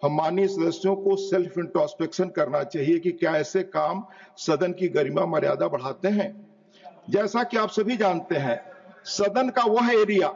हम माननीय सदस्यों को सेल्फ इंट्रोस्पेक्शन करना चाहिए कि क्या ऐसे काम सदन की गरिमा मर्यादा बढ़ाते हैं। जैसा कि आप सभी जानते हैं, सदन का वह एरिया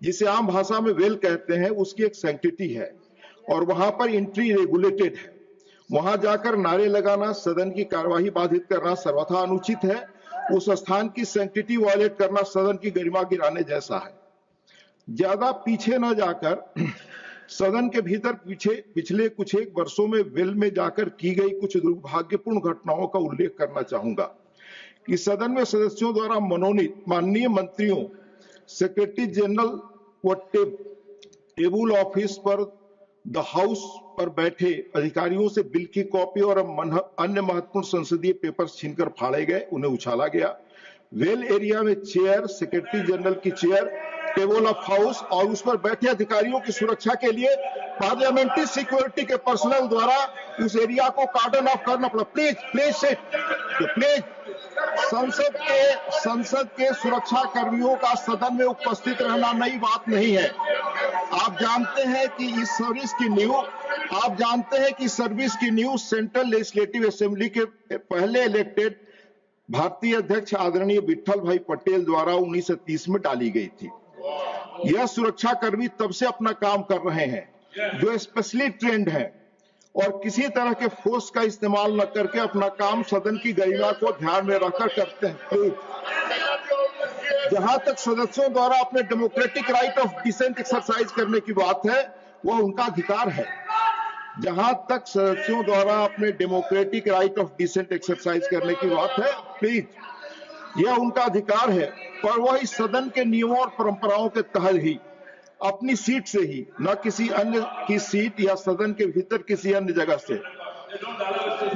जिसे आम भाषा में वेल कहते हैं, उसकी एक सैंक्टिटी है और वहां पर एंट्री रेगुलेटेड है। वहां जाकर नारे लगाना, सदन की कार्यवाही बाधित करना सर्वथा अनुचित है। उस स्थान की सैंक्टिटी वायलेट करना सदन की गरिमा गिराने जैसा है। ज्यादा पीछे न जाकर सदन के भीतर पिछले कुछ एक वर्षों में वेल में जाकर की गई कुछ दुर्भाग्यपूर्ण घटनाओं का उल्लेख करना चाहूंगा कि सदन में सदस्यों द्वारा मनोनीत माननीय मंत्रियों, सेक्रेटरी जनरल व टेबल ऑफिस पर द हाउस पर बैठे अधिकारियों से बिल की कॉपी और अन्य महत्वपूर्ण संसदीय पेपर्स छीनकर फाड़े गए, उन्हें उछाला गया। वेल एरिया में चेयर, सेक्रेटरी जनरल की चेयर, टेबल ऑफ हाउस और उस पर बैठे अधिकारियों की सुरक्षा के लिए पार्लियामेंट्री सिक्योरिटी के पर्सनल द्वारा उस एरिया को कार्डन ऑफ करना पड़ा। Please sit, please. संसद के सुरक्षा कर्मियों का सदन में उपस्थित रहना नई बात नहीं है। आप जानते हैं कि इस सर्विस की न्यू सेंट्रल लेजिस्लेटिव असेंबली के पहले इलेक्टेड भारतीय अध्यक्ष आदरणीय विट्ठल भाई पटेल द्वारा 1930 में डाली गई थी। यह सुरक्षा कर्मी तब से अपना काम कर रहे हैं जो स्पेशली ट्रेंड है और किसी तरह के फोर्स का इस्तेमाल न करके अपना काम सदन की गरिमा को ध्यान में रखकर करते हैं। जहां तक सदस्यों द्वारा अपने democratic right of dissent exercise करने की बात है, वह उनका अधिकार है। जहां तक सदस्यों द्वारा अपने democratic right of dissent exercise करने की बात है, प्लीज, यह उनका अधिकार है, पर वह इस सदन के नियमों और परंपराओं के तहत ही अपनी सीट से ही, न किसी अन्य की सीट या सदन के भीतर किसी अन्य जगह से।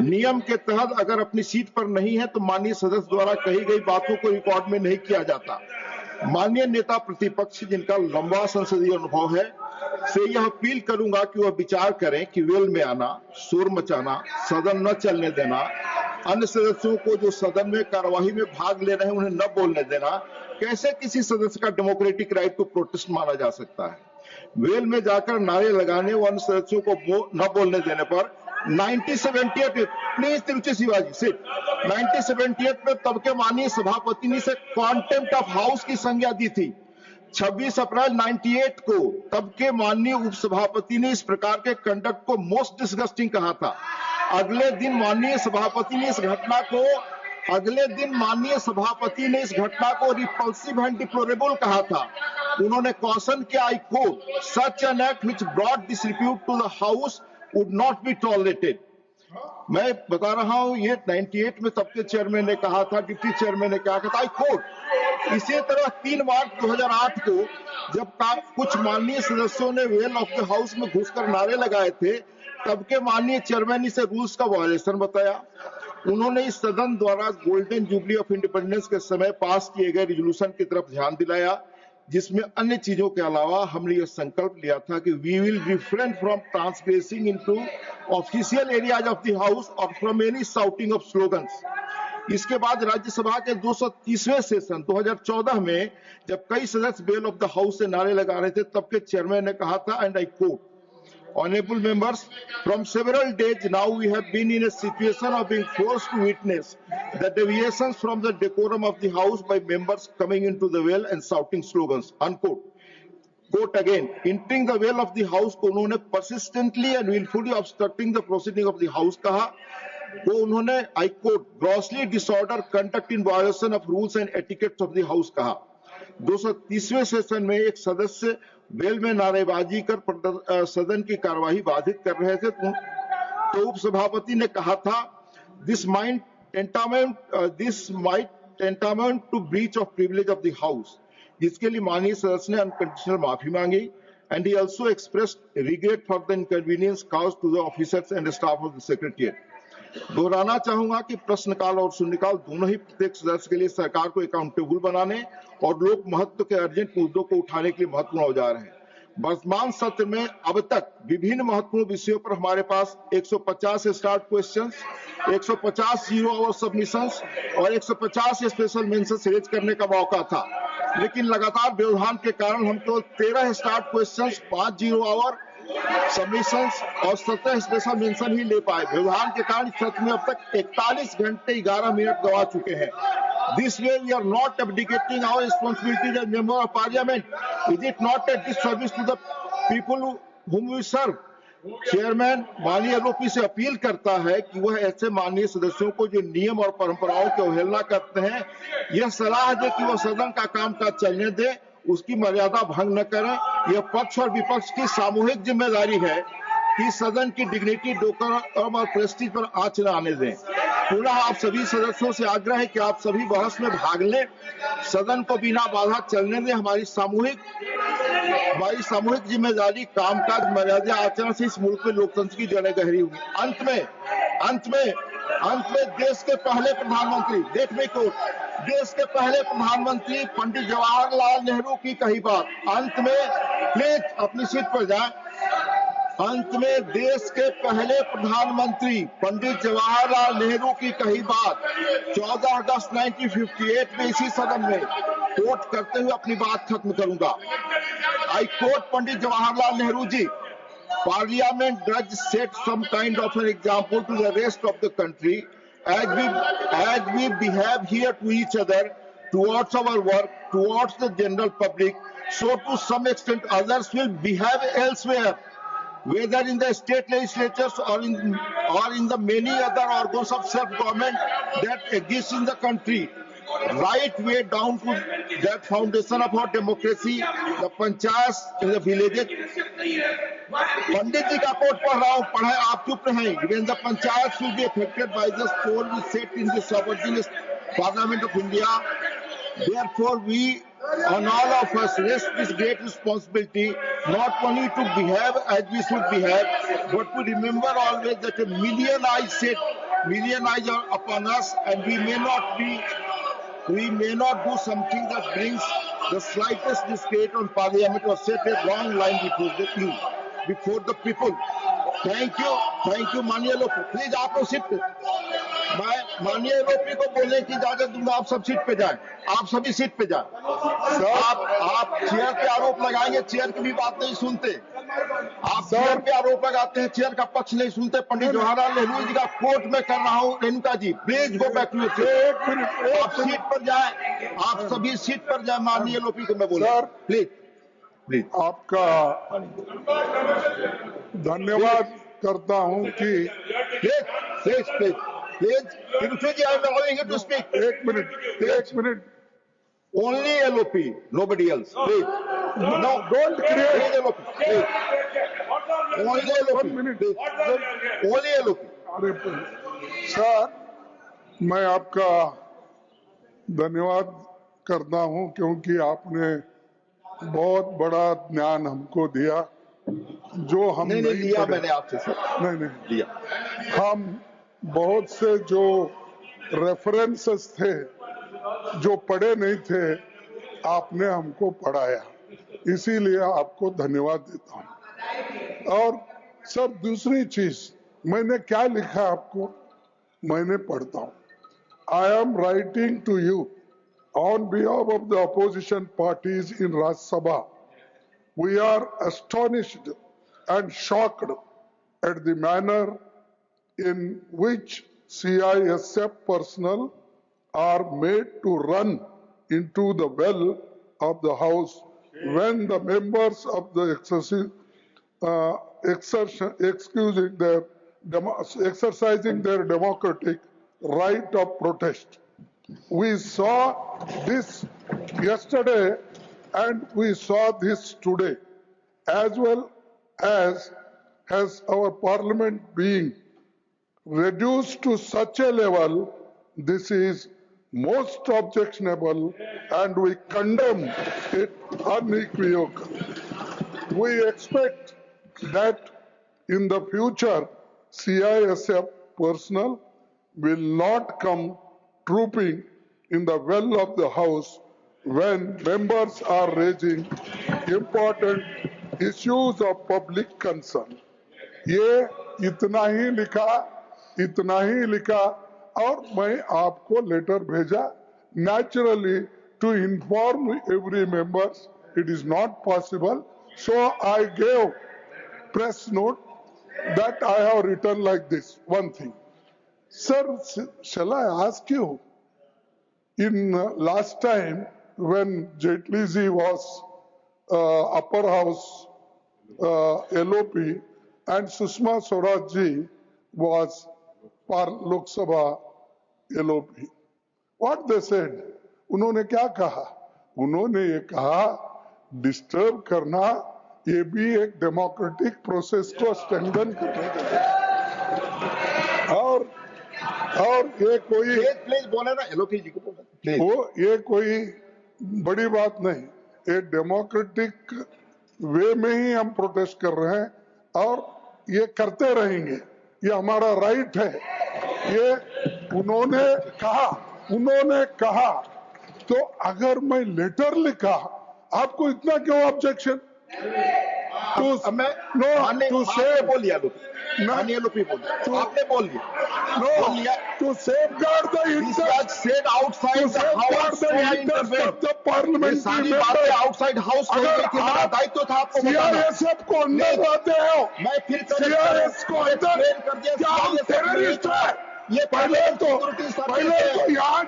नियम के तहत अगर अपनी सीट पर नहीं है तो माननीय सदस्य द्वारा कही गई बातों को रिकॉर्ड में नहीं किया जाता। माननीय नेता प्रतिपक्ष जिनका लंबा संसदीय अनुभव है से यह अपील करूंगा कि वह विचार करें कि वेल में आना, शोर मचाना, सदन न चलने देना, अन्य सदस्यों को जो सदन में कार्यवाही में भाग ले रहे हैं उन्हें न बोलने देना, कैसे किसी सदस्य का डेमोक्रेटिक राइट को प्रोटेस्ट माना जा सकता है। वेल में जाकर नारे लगाने व अन्य सदस्यों को न बोलने देने पर 1978 प्लीज तिरुचि शिवाजी सिट 1978 में तब के माननीय सभापति ने से कॉन्टेम्प्ट ऑफ हाउस की संज्ञा दी थी। 26 अप्रैल 98 को तब के माननीय उपसभापति ने इस प्रकार के कंडक्ट को मोस्ट डिसगस्टिंग कहा था। अगले दिन माननीय सभापति ने इस घटना को रिपल्सिव एंड डिप्लोरेबल कहा था। उन्होंने कॉशन किया, I quote, such an act which brought disrepute to the house would not be tolerated. मैं बता रहा हूं, ये 98 में तब के चेयरमैन ने कहा था, डिप्टी चेयरमैन ने कहा था, आई कोट। इसी तरह 3 मार्च 2008 को जब कुछ माननीय सदस्यों ने वेल ऑफ द हाउस में घुसकर नारे लगाए थे, तब के माननीय चेयरमैन इसे रूल्स का वायलेशन बताया। उन्होंने इस सदन द्वारा गोल्डन जुबली ऑफ इंडिपेंडेंस के समय पास किए गए रिजोल्यूशन की तरफ ध्यान दिलाया, जिसमें अन्य चीजों के अलावा हमने यह संकल्प लिया था कि we will refrain from transgressing into official areas of the house और from any shouting of slogans. इसके बाद राज्यसभा के 230वें सेशन 2014 में जब कई सदस्य बेल ऑफ द हाउस से नारे लगा रहे थे, तब के चेयरमैन ने कहा था, and I quote, Honorable members, from several days now we have been in a situation of being forced to witness the deviations from the decorum of the House by members coming into the well and shouting slogans, unquote. Quote again, entering the well of the House को उन्होंने persistently and willfully obstructing the proceeding of the House कहा, वो उन्होंने I quote, grossly disorder conduct in violation of rules and etiquettes of the House कहा। 230वें session में एक सदस्य well में नारेबाजी कर सदन की कार्यवाही बाधित कर रहे थे, तो उपसभापति ने कहा था, this might tantamount to breach of privilege of the house, जिसके लिए माननीय सदस्य ने अनकंडीशनल माफी मांगी, and he also expressed regret for the inconvenience caused to the officers and staff of the secretariat. दोहराना चाहूंगा कि प्रश्नकाल और शून्यकाल दोनों ही प्रत्येक सदस्य के लिए सरकार को अकाउंटेबल बनाने और लोक महत्व के अर्जेंट मुद्दों को उठाने के लिए महत्वपूर्ण औजार है। वर्तमान सत्र में अब तक विभिन्न महत्वपूर्ण विषयों पर हमारे पास 150 start questions, 150 zero hour submissions और 150 स्पेशल मेंशंस रेज करने का मौका था, लेकिन लगातार व्यवधान के कारण हम केवल 13 start questions, 5 zero hour submissions और 17 स्पेशल मेंशन ही ले पाए। व्यवधान के कारण सत्र में अब तक 41 घंटे 11 मिनट गवा चुके हैं। This way we are not abdicating our responsibility as member of parliament. Is it not a disservice to the people whom we serve? Chairman माननीय एलओपी से अपील करता है कि वह ऐसे माननीय सदस्यों को जो नियम और परंपराओं की अवहेलना करते हैं, यह सलाह दे कि वह सदन का कामकाज चलने दे, उसकी मर्यादा भंग न करें। यह पक्ष और विपक्ष की सामूहिक जिम्मेदारी है कि सदन की डिग्निटी, डेकोरम और प्रेस्टीज पर आंच न आने दें। पुनः आप सभी सदस्यों से आग्रह है कि आप सभी बहस में भाग लें, सदन को बिना बाधा चलने दें। हमारी सामूहिक जिम्मेदारी कामकाज मर्यादा आचरण से इस मुल्क में लोकतंत्र की जड़ें गहरी होगी। अंत में देश के पहले प्रधानमंत्री, देश के पहले प्रधानमंत्री पंडित जवाहरलाल नेहरू की कही बात। अंत में प्लीज अपनी सीट पर जाएं। अंत में देश के पहले प्रधानमंत्री पंडित जवाहरलाल नेहरू की कही बात 14 अगस्त 1958 में इसी सदन में कोट करते हुए अपनी बात खत्म करूंगा। I quote Pandit Jawaharlal Nehru ji, Parliament does set some kind of an example to the rest of the country as we behave here to each other, towards our work, towards the general public. So to some extent others will behave elsewhere, whether in the state legislatures or in the many other organs of self-government that exist in the country, right way down to that foundation of our democracy, the panchayats in the villages. पंडित जी का coat पढ़ रहा हूं, पढ़े आप चुप रहें। When the panchayats will be affected by this poll we set in the sovereign Parliament of India, therefore we on all of us rest this great responsibility, not only to behave as we should behave, but to remember always that a million eyes are upon us, and we may not do something that brings the slightest discredit on Parliament or set a wrong line before the people. Thank you माननीय LOP. Please आप लोग seat पे, मैं माननीय LOP को बोलने की इजाजत दूंगा। आप सब सीट पे जाएं, आप सभी सीट पे जाएं। आप चेयर पे आरोप लगाएंगे, चेयर की भी बात नहीं सुनते। आप चेयर पे आरोप लगाते हैं, चेयर का पक्ष नहीं सुनते। पंडित जवाहरलाल नेहरू जी का कोट में कर रहा हूं। Renuka ji please go back to your seat. आप सीट पर जाएं, आप सभी सीट पर जाएं। माननीय एलओपी को मैं बोलूं, प्लीज आपका धन्यवाद करता हूं कि please ji I am allowing you to speak. एक minute only LOP, nobody else, please. No don't create LOP, please. Only LOP, only LOP. अरे सर, मैं आपका धन्यवाद करता हूं क्योंकि आपने बहुत बड़ा ज्ञान हमको दिया जो हम नहीं लिया मैंने आपसे सर। नहीं लिया। हम बहुत से जो रेफरेंसेस थे जो पढ़े नहीं थे, आपने हमको पढ़ाया, इसीलिए आपको धन्यवाद देता हूं। और सर दूसरी चीज, मैंने क्या लिखा आपको, मैंने पढ़ता हूं। I am writing to you on behalf of the opposition parties in Rajya Sabha. We are astonished and shocked at the manner in which CISF personnel are made to run into the well of the House when the members of the exercising their democratic right of protest. We saw this yesterday and we saw this today, as well as our parliament being reduced to such a level. This is most objectionable and we condemn it unequivocally. We expect that in the future CISF personnel will not come trooping in the well of the House when members are raising important issues of public concern. ये इतना ही लिखा और मैं आपको letter भेजा। Naturally, to inform every member, it is not possible. So I gave press note that I have written like this. One thing, sir, shall I ask you? In last time when Jaitley ji was upper house LOP and Sushma Swaraj ji was Lok Sabha LOP, what they said? उन्होंने क्या कहा? उन्होंने ये कहा disturb करना ये भी एक डेमोक्रेटिक प्रोसेस को स्ट्रेंथन करने के लिए, और ये कोई प्लीज बोले ना, एलओपी जी को बोले वो ये कोई बड़ी बात नहीं, ये डेमोक्रेटिक वे में ही हम प्रोटेस्ट कर रहे हैं और ये करते रहेंगे, ये हमारा राइट है। ये उन्होंने कहा तो अगर मैं लेटर लिखा, आपको इतना क्यों ऑब्जेक्शन? टू सेव आपने बोल दिया to safeguard the said outside the house the Parliament. सारी बातें आउटसाइड हाउस हमारा दायित्व था आपको बताना। सीआईएसएफ को अंदर लाते हो, मैं फिर सीआईएस को अंदर कर दिया, क्या हम टेररिस्ट है? ये पहले तो यहाँ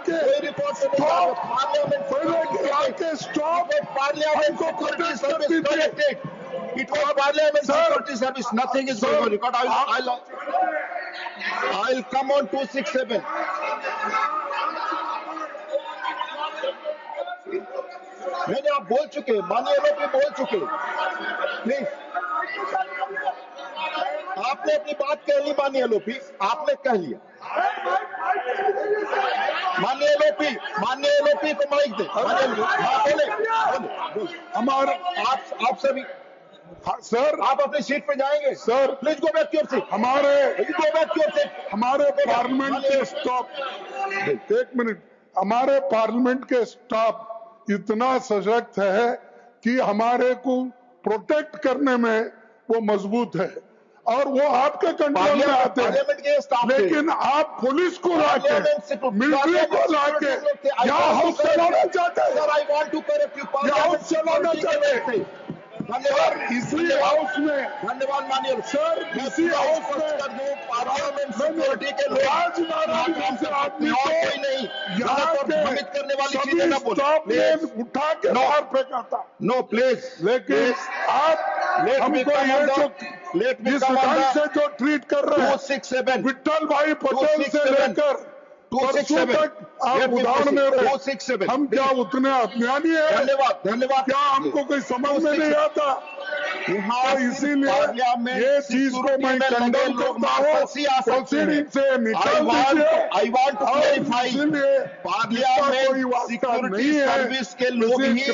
के स्टॉप पार्लियामेंट को protest service connected. It was Parliament Security Service. Nothing is going on record. I'll come on 267. नहीं, आप बोल चुके, माननीय एलओपी बोल चुके। प्लीज, आपने अपनी बात कह ली माननीय एलओपी, आपने कह लिया। माननीय एलओपी को माइक दे। बोले। हमारा आप सभी सर, आप अपनी सीट पे जाएंगे। Sir please go back your seat. हमारे पार्लियामेंट के स्टाफ, एक मिनट, हमारे पार्लियामेंट के स्टाफ इतना सशक्त है कि हमारे को प्रोटेक्ट करने में वो मजबूत है और वो आपके कंट्रोल में आते हैं। लेकिन आप पुलिस को लाके, मिलिट्री को लाके यहाँ हाउस चलाना चाहते हैं। Sir, I want to correct you. House चलाना चाहते हैं धन्यवाद। इसी हाउस में, धन्यवाद माननीय सर, इसी हाउस में पार्लियामेंट सिक्योरिटी के लोग राजनारायण से आदमी और कोई नहीं, यहाँ भ्रमित करने वाली सभी चीजें ना स्टॉप बोले। लेन उठा के बाहर फेंका था। नो प्लीज, लेकिन आप हमको ये जो इस ढंग से जो ट्रीट कर रहे हैं, 267 विट्ठल भाई पटेल से लेकर परसों तक आप उदाहरण दे रहे हैं। हम क्या उतने अज्ञानी है? धन्यवाद। क्या हमको कोई समझ में नहीं आता? इसीलिए ये चीज को मैं कंडम करता हूँ, प्रोसीडिंग से निकाल दीजिए। आई वांट टू क्लैरिफाई, इसलिए पार्लियामेंट सिक्योरिटी सर्विस के लोग ही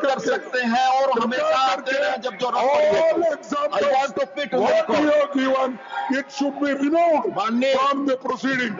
कर सकते हैं और हमेशा आते हैं जब जरूरत पड़े। I want to fit what you have given, it should be removed from the proceeding.